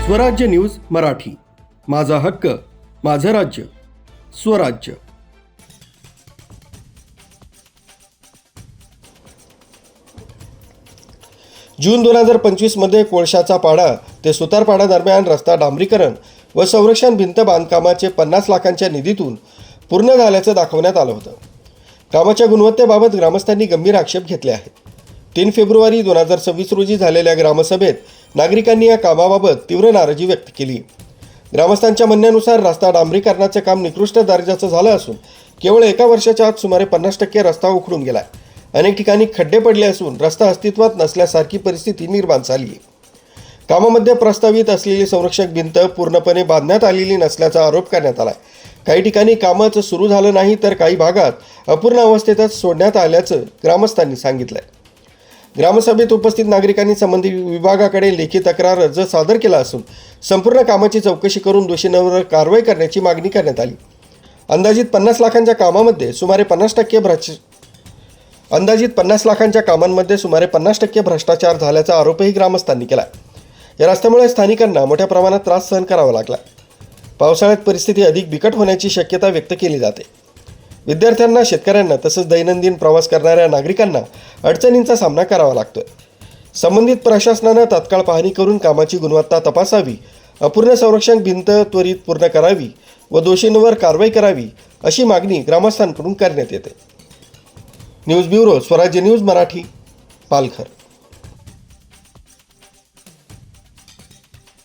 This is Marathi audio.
स्वराज्य न्यूज मराठी, माझा हक्क, माझं राज्य, स्वराज्य। जून 2025 मध्ये कोळशाचा पाडा ते सुतारपाडा दरम्यान रस्ता डांबरीकरण व संरक्षण भिंत बांधकामाचे 50 लाखांच्या निधीतून पूर्ण झाल्याचं दाखवण्यात आलं होतं। कामाच्या गुणवत्तेबाबत ग्रामस्थांनी गंभीर आक्षेप घेतले आहेत। 3 फेब्रुवारी 2026 रोजी झालेल्या ग्रामसभेत नागरिकांनी या कामाबाबत तीव्र नाराजी व्यक्त केली। ग्रामस्थांच्या म्हणण्यानुसार रस्ता डांबरीकरणाचे काम निकृष्ट दर्जाचं झालं असून केवळ एका वर्षाच्या आत सुमारे 50% रस्ता उखडून गेलाय। अनेक ठिकाणी खड्डे पडले असून रस्ता अस्तित्वात नसल्यासारखी परिस्थिती निर्माण झाली आहे। कामामध्ये प्रस्तावित असलेली संरक्षक भिंत पूर्णपणे बांधण्यात आलेली नसल्याचा आरोप करण्यात आलाय। काही ठिकाणी कामच सुरू झालं नाही तर काही भागात अपूर्ण अवस्थेतच सोडण्यात आल्याचं ग्रामस्थांनी सांगितलंय। ग्रामसभेत उपस्थित नागरिकांनी संबंधित विभागाकडे लेखी तक्रार अर्ज सादर केला असून संपूर्ण कामाची चौकशी करून दोषींवर कारवाई करण्याची मागणी करण्यात आली। अंदाजित 50 लाखांच्या कामामध्ये सुमारे 50% भ्रष्टाचार झाल्याचा आरोपही ग्रामस्थांनी केला। या रस्त्यामुळे स्थानिकांना मोठ्या प्रमाणात त्रास सहन करावा लागला। पावसाळ्यात परिस्थिती अधिक बिकट होण्याची शक्यता व्यक्त केली जाते। विद्यार्थ्यांना, शेतकऱ्यांना तसंच दैनंदिन प्रवास करणाऱ्या नागरिकांना अडचणींचा सामना करावा लागतोय। संबंधित प्रशासनानं तात्काळ पाहणी करून कामाची गुणवत्ता तपासावी, अपूर्ण संरक्षण भिंत त्वरित पूर्ण करावी व दोषींवर कारवाई करावी अशी मागणी ग्रामस्थांकडून करण्यात येते। न्यूज ब्युरो, स्वराज्य न्यूज मराठी, पालघर।